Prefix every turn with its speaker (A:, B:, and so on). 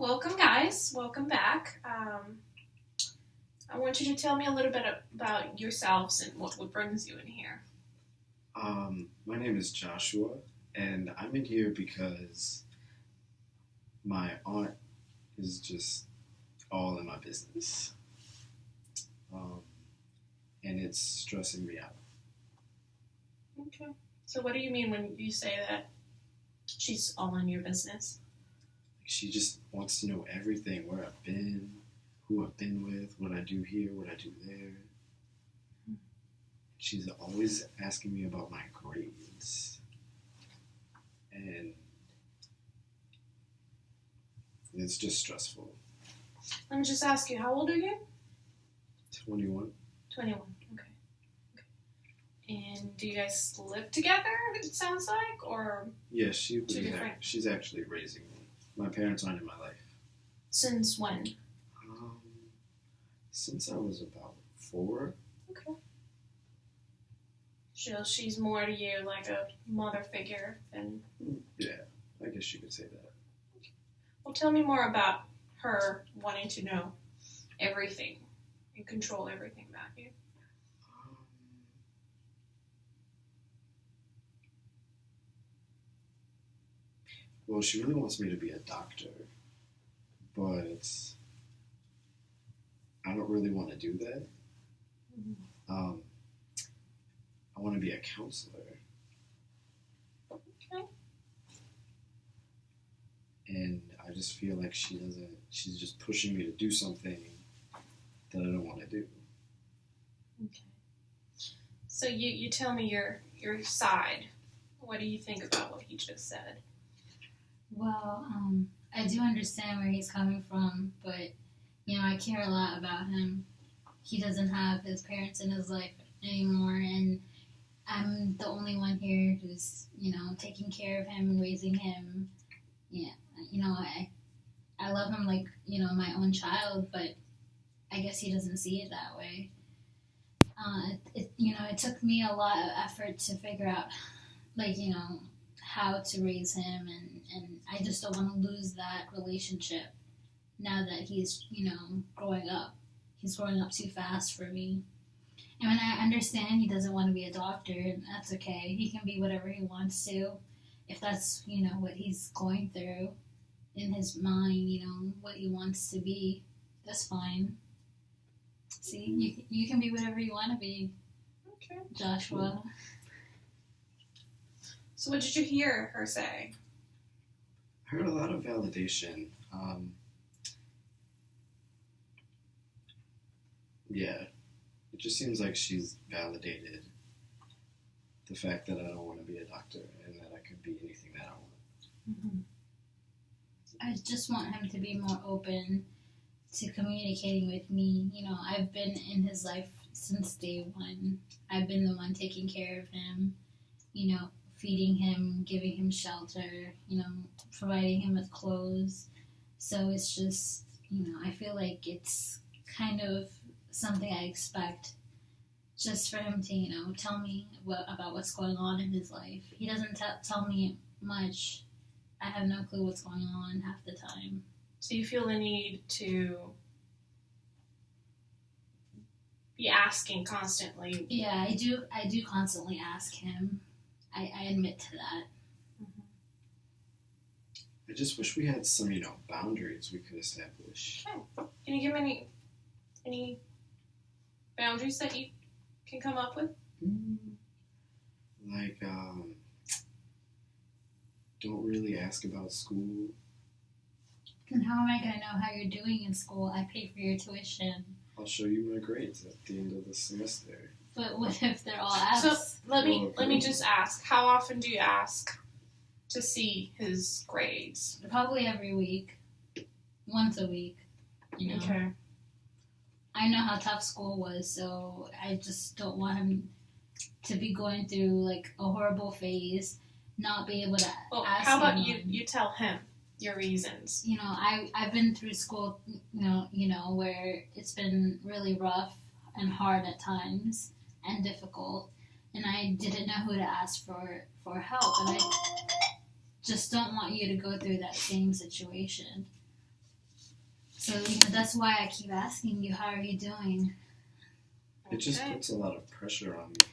A: welcome guys. Welcome back. I want you to tell me a little bit about yourselves and what brings you in here.
B: My name is Joshua, and I'm in here because my aunt is just all in my business. And it's stressing me out.
A: Okay. So what do you mean when you say that she's all in your business?
B: She just wants to know everything, where I've been, who I've been with, what I do here, what I do there. She's always asking me about my grades. And it's just stressful.
A: Let me just ask you, how old are you?
B: 21.
A: 21, okay. And do you guys live together, it sounds like, or?
B: Yeah, she's actually raising me. My parents aren't in my life.
A: Since when?
B: Since I was about 4.
A: Okay. So she's more to you like a mother figure than...
B: Yeah, I guess you could say that.
A: Well, tell me more about her wanting to know everything and control everything about you.
B: Well, she really wants me to be a doctor, but I don't really want to do that.
A: Mm-hmm.
B: I want to be a counselor.
A: Okay.
B: And I just feel like she's just pushing me to do something that I don't want to do.
A: Okay. So you tell me your side. What do you think about what he just said?
C: Well, I do understand where he's coming from, but, I care a lot about him. He doesn't have his parents in his life anymore, and I'm the only one here who's, taking care of him and raising him. Yeah, I love him like, my own child, but I guess he doesn't see it that way. It took me a lot of effort to figure out, how to raise him, and I just don't want to lose that relationship now that he's, growing up. He's growing up too fast for me. And when I understand he doesn't want to be a doctor, that's okay. He can be whatever he wants to. If that's, what he's going through in his mind, what he wants to be, that's fine. See, you can be whatever you want to be,
A: okay,
C: Joshua.
A: So what did you hear her say?
B: I heard a lot of validation. Yeah, it just seems like she's validated the fact that I don't want to be a doctor and that I could be anything that I want.
C: Mm-hmm. I just want him to be more open to communicating with me. I've been in his life since day one. I've been the one taking care of him, feeding him, giving him shelter, providing him with clothes. So it's just, I feel like it's kind of something I expect just for him to, tell me about what's going on in his life. He doesn't tell me much. I have no clue what's going on half the time.
A: So you feel the need to be asking constantly?
C: Yeah, I do constantly ask him. I admit to that.
A: Mm-hmm.
B: I just wish we had some, boundaries we could establish.
A: Okay. Can you give me any boundaries that you can come up with?
B: Like, don't really ask about school.
C: Then how am I going to know how you're doing in school? I pay for your tuition.
B: I'll show you my grades at the end of the semester.
C: But what if they're all F's?
A: So let me just ask, how often do you ask to see his grades?
C: Probably every week. Once a week.
A: Okay.
C: I know how tough school was, so I just don't want him to be going through like a horrible phase, not be able to ask
A: how about
C: him.
A: you tell him your reasons?
C: I've been through school, where it's been really rough and hard at times and difficult, and I didn't know who to ask for help, and I just don't want you to go through that same situation. So, that's why I keep asking you, how are you doing?
B: It just puts a lot of pressure on me